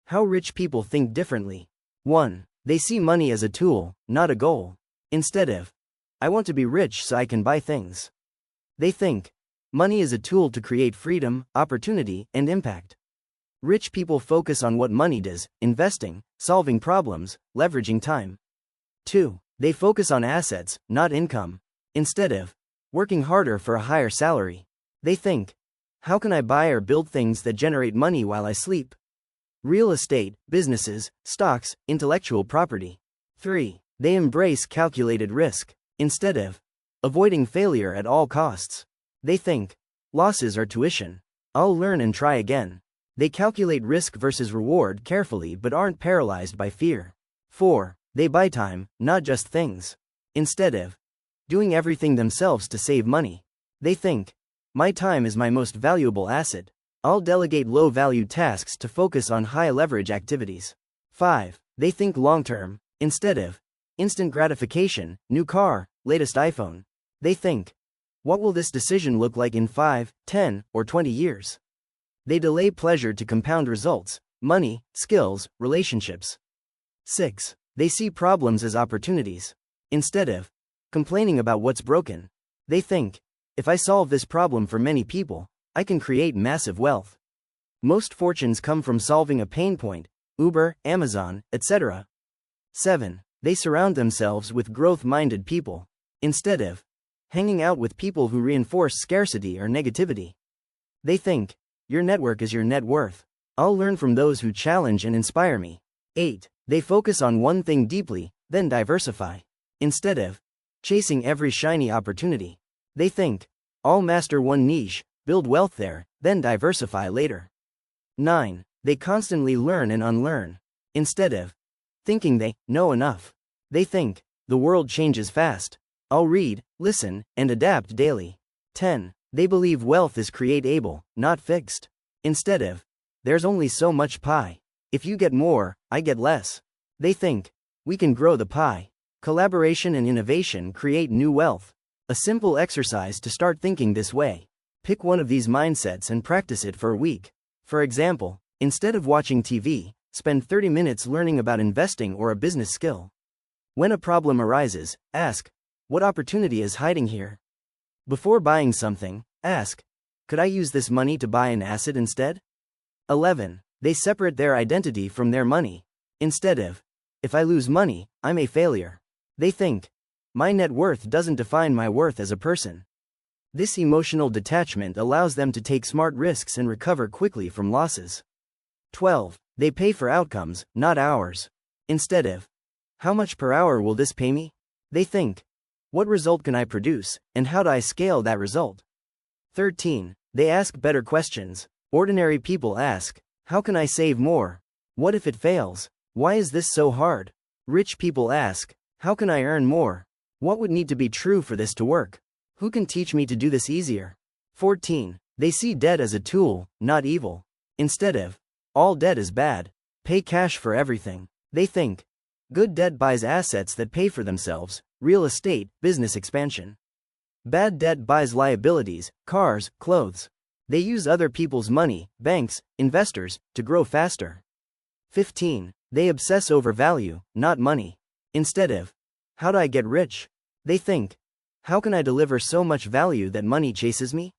How rich people think differently. 1. They see money as a tool, not a goal. Instead of, I want to be rich so I can buy things. They think, money is a tool to create freedom, opportunity, and impact. Rich people focus on what money does, investing, solving problems, leveraging time. 2. They focus on assets, not income. Instead of working harder for a higher salary, they think, how can I buy or build things that generate money while I sleep? Real estate, businesses, stocks, intellectual property. 3. They embrace calculated risk. Instead of avoiding failure at all costs, they think, losses are tuition. I'll learn and try again. They calculate risk versus reward carefully but aren't paralyzed by fear. 4. They buy time, not just things. Instead of doing everything themselves to save money, they think, my time is my most valuable asset. I'll delegate low-value tasks to focus on high-leverage activities. 5. They think long-term. Instead of instant gratification, new car, latest iPhone, they think, what will this decision look like in 5, 10, or 20 years? They delay pleasure to compound results, money, skills, relationships. 6. They see problems as opportunities. Instead of complaining about what's broken, they think, if I solve this problem for many people, I can create massive wealth. Most fortunes come from solving a pain point, Uber, Amazon, etc. 7. They surround themselves with growth-minded people. Instead of hanging out with people who reinforce scarcity or negativity, they think, your network is your net worth. I'll learn from those who challenge and inspire me. 8. They focus on one thing deeply, then diversify. Instead of chasing every shiny opportunity, they think, I'll master one niche, build wealth there, then diversify later. 9. They constantly learn and unlearn. Instead of thinking they know enough, they think, the world changes fast. I'll read, listen, and adapt daily. 10. They believe wealth is creatable, not fixed. Instead of, there's only so much pie. If you get more, I get less. They think, we can grow the pie. Collaboration and innovation create new wealth. A simple exercise to start thinking this way. Pick one of these mindsets and practice it for a week. For example, instead of watching TV, spend 30 minutes learning about investing or a business skill. When a problem arises, ask, what opportunity is hiding here? Before buying something, ask, could I use this money to buy an asset instead? 11. They separate their identity from their money. Instead of, if I lose money, I'm a failure, they think, my net worth doesn't define my worth as a person. This emotional detachment allows them to take smart risks and recover quickly from losses. 12. They pay for outcomes, not hours. Instead of, how much per hour will this pay me? They think, what result can I produce, and how do I scale that result? 13. They ask better questions. Ordinary people ask, how can I save more? What if it fails? Why is this so hard? Rich people ask, how can I earn more? What would need to be true for this to work? Who can teach me to do this easier? 14. They see debt as a tool, not evil. Instead of, all debt is bad, pay cash for everything, they think, good debt buys assets that pay for themselves, real estate, business expansion. Bad debt buys liabilities, cars, clothes. They use other people's money, banks, investors, to grow faster. 15. They obsess over value, not money. Instead of, how do I get rich? They think, how can I deliver so much value that money chases me?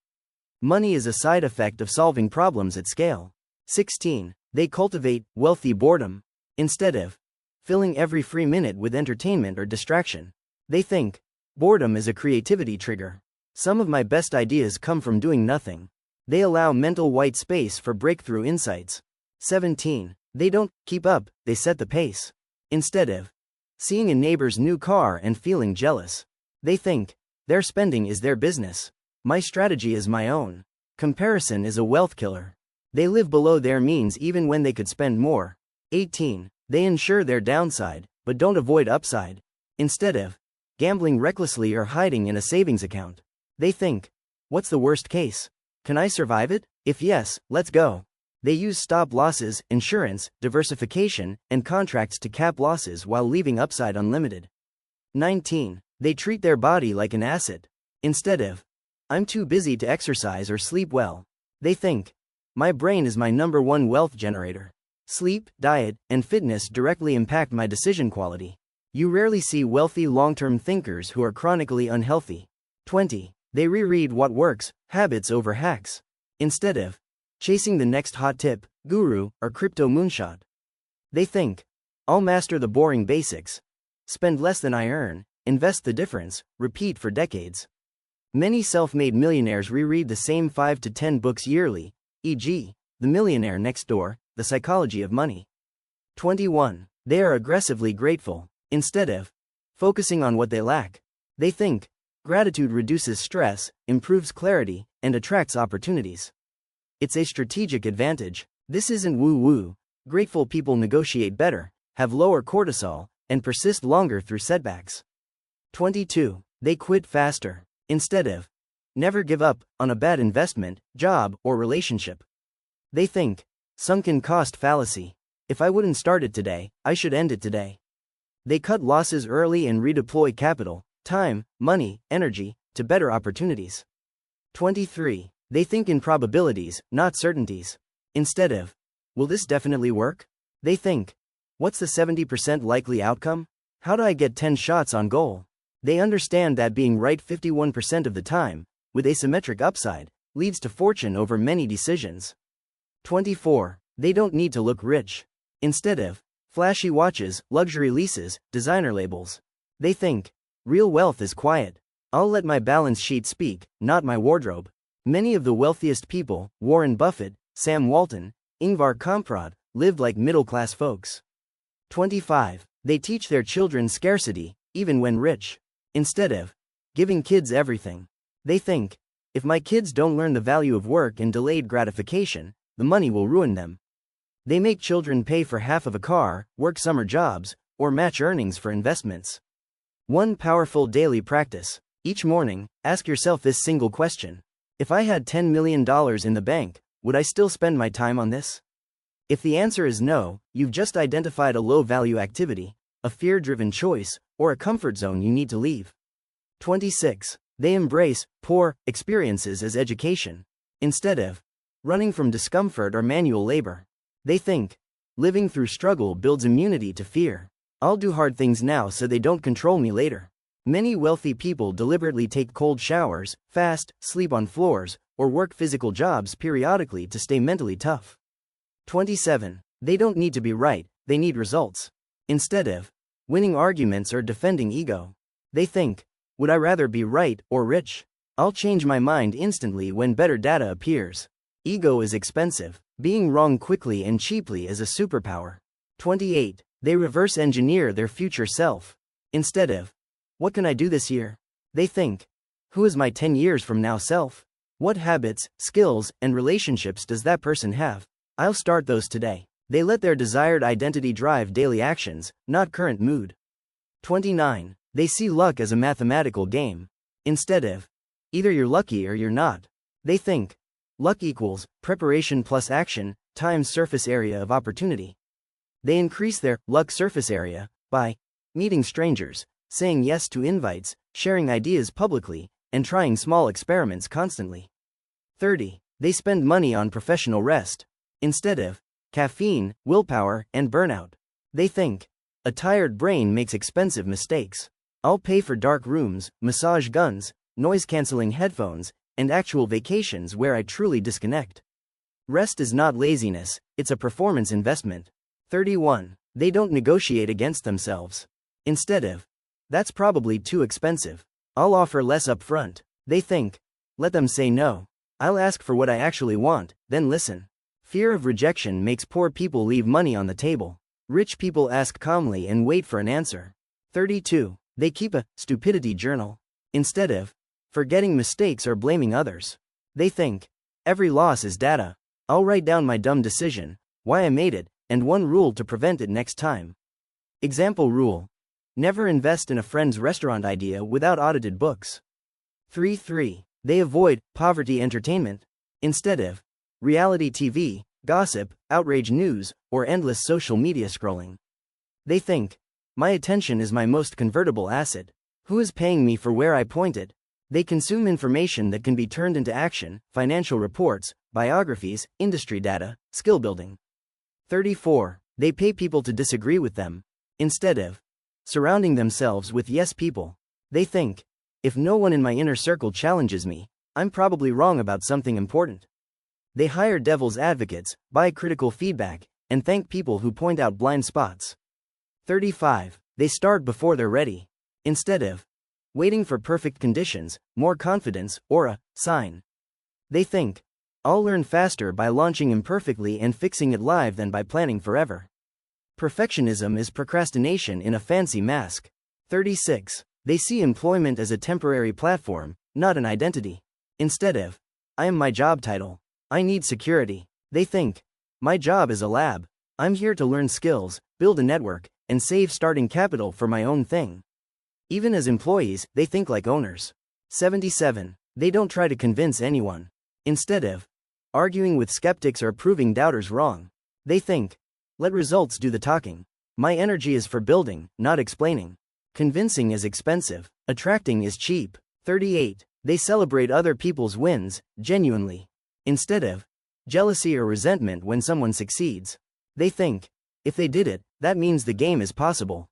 Money is a side effect of solving problems at scale. 16. They cultivate wealthy boredom. Instead of filling every free minute with entertainment or distraction, they think, boredom is a creativity trigger. Some of my best ideas come from doing nothing. They allow mental white space for breakthrough insights. 17. They don't keep up, they set the pace. Instead of seeing a neighbor's new car and feeling jealous, they think, their spending is their business. My strategy is my own. Comparison is a wealth killer. They live below their means even when they could spend more. 18. They ensure their downside, but don't avoid upside. Instead of gambling recklessly or hiding in a savings account, they think, what's the worst case? Can I survive it? If yes, let's go. They use stop losses, insurance, diversification, and contracts to cap losses while leaving upside unlimited. 19. They treat their body like an asset. Instead of, I'm too busy to exercise or sleep well, they think, my brain is my #1 wealth generator. Sleep, diet, and fitness directly impact my decision quality. You rarely see wealthy long-term thinkers who are chronically unhealthy. 20. They reread what works, habits over hacks. Instead of chasing the next hot tip, guru, or crypto moonshot, they think, I'll master the boring basics. Spend less than I earn, invest the difference, repeat for decades. Many self-made millionaires reread the same 5 to 10 books yearly, e.g., The Millionaire Next Door, The Psychology of Money. 21. They are aggressively grateful. Instead of focusing on what they lack, they think, gratitude reduces stress, improves clarity, and attracts opportunities. It's a strategic advantage. This isn't woo-woo. Grateful people negotiate better, have lower cortisol, and persist longer through setbacks. 22. They quit faster. Instead of never give up on a bad investment, job, or relationship, they think, sunken cost fallacy. If I wouldn't start it today, I should end it today. They cut losses early and redeploy capital, time, money, energy, to better opportunities. 23. They think in probabilities, not certainties. Instead of, will this definitely work? They think, what's the 70% likely outcome? How do I get 10 shots on goal? They understand that being right 51% of the time, with asymmetric upside, leads to fortune over many decisions. 24. They don't need to look rich. Instead of flashy watches, luxury leases, designer labels, they think, real wealth is quiet. I'll let my balance sheet speak, not my wardrobe. Many of the wealthiest people, Warren Buffett, Sam Walton, Ingvar Kamprad, lived like middle-class folks. 25. They teach their children scarcity, even when rich. Instead of giving kids everything, they think, if my kids don't learn the value of work and delayed gratification, the money will ruin them. They make children pay for half of a car, work summer jobs, or match earnings for investments. One powerful daily practice. Each morning, ask yourself this single question. If I had $10 million in the bank, would I still spend my time on this? If the answer is no, you've just identified a low-value activity, a fear-driven choice, or a comfort zone you need to leave. 26. They embrace poor experiences as education. Instead of running from discomfort or manual labor, they think, living through struggle builds immunity to fear. I'll do hard things now so they don't control me later. Many wealthy people deliberately take cold showers, fast, sleep on floors, or work physical jobs periodically to stay mentally tough. 27. They don't need to be right, they need results. Instead of winning arguments or defending ego, they think, would I rather be right or rich? I'll change my mind instantly when better data appears. Ego is expensive. Being wrong quickly and cheaply is a superpower. 28. They reverse engineer their future self. Instead of, what can I do this year? They think, who is my 10 years from now self? What habits, skills, and relationships does that person have? I'll start those today. They let their desired identity drive daily actions, not current mood. 29. They see luck as a mathematical game. Instead of, either you're lucky or you're not, they think, luck equals preparation plus action times surface area of opportunity. They increase their luck surface area by meeting strangers, saying yes to invites, sharing ideas publicly, and trying small experiments constantly. 30. They spend money on professional rest. Instead of caffeine, willpower, and burnout, they think, a tired brain makes expensive mistakes. I'll pay for dark rooms, massage guns, noise-canceling headphones, and actual vacations where I truly disconnect. Rest is not laziness, it's a performance investment. 31. They don't negotiate against themselves. Instead of, that's probably too expensive, I'll offer less upfront, they think, let them say no. I'll ask for what I actually want, then listen. Fear of rejection makes poor people leave money on the table. Rich people ask calmly and wait for an answer. 32. They keep a stupidity journal. Instead of forgetting mistakes or blaming others, they think, every loss is data. I'll write down my dumb decision, why I made it, and one rule to prevent it next time. Example rule. Never invest in a friend's restaurant idea without audited books. 3. They avoid poverty entertainment. Instead of reality TV, gossip, outrage news, or endless social media scrolling, they think, my attention is my most convertible asset. Who is paying me for where I point it? They consume information that can be turned into action, financial reports, biographies, industry data, skill building. 34. They pay people to disagree with them. Instead of surrounding themselves with yes people, they think, if no one in my inner circle challenges me, I'm probably wrong about something important. They hire devil's advocates, buy critical feedback, and thank people who point out blind spots. 35. They start before they're ready. Instead of waiting for perfect conditions, more confidence, or a sign, they think, I'll learn faster by launching imperfectly and fixing it live than by planning forever. Perfectionism is procrastination in a fancy mask. 36. They see employment as a temporary platform, not an identity. Instead of, I am my job title, I need security, they think, my job is a lab. I'm here to learn skills, build a network, and save starting capital for my own thing. Even as employees, they think like owners. 77. They don't try to convince anyone. Instead of arguing with skeptics or proving doubters wrong, they think, let results do the talking. My energy is for building, not explaining. Convincing is expensive, attracting is cheap. 38. They celebrate other people's wins, genuinely. Instead of jealousy or resentment when someone succeeds, they think, if they did it, that means the game is possible.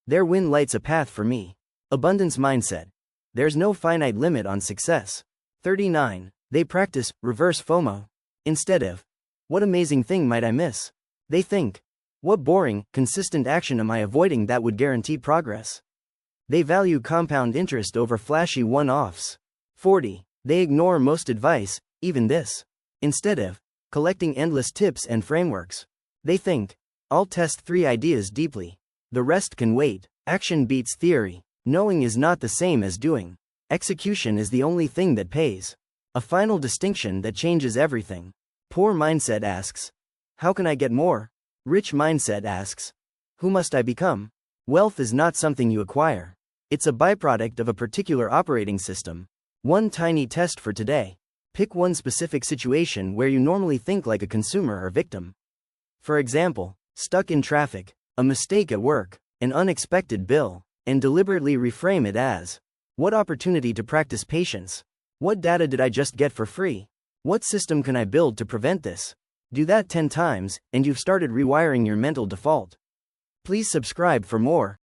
Their win lights a path for me. Abundance mindset. There's no finite limit on success. 39. They practice reverse FOMO. Instead of, what amazing thing might I miss? They think, what boring, consistent action am I avoiding that would guarantee progress? They value compound interest over flashy one-offs. 40. They ignore most advice, even this. Instead of collecting endless tips and frameworks, they think, I'll test 3 ideas deeply. The rest can wait. Action beats theory. Knowing is not the same as doing. Execution is the only thing that pays. A final distinction that changes everything. Poor mindset asks, how can I get more? Rich mindset asks, who must I become? Wealth is not something you acquire. It's a byproduct of a particular operating system. One tiny test for today. Pick one specific situation where you normally think like a consumer or victim. For example, stuck in traffic, a mistake at work, an unexpected bill, and deliberately reframe it as, what opportunity to practice patience? What data did I just get for free? What system can I build to prevent this? Do that 10 times, and you've started rewiring your mental default. Please subscribe for more.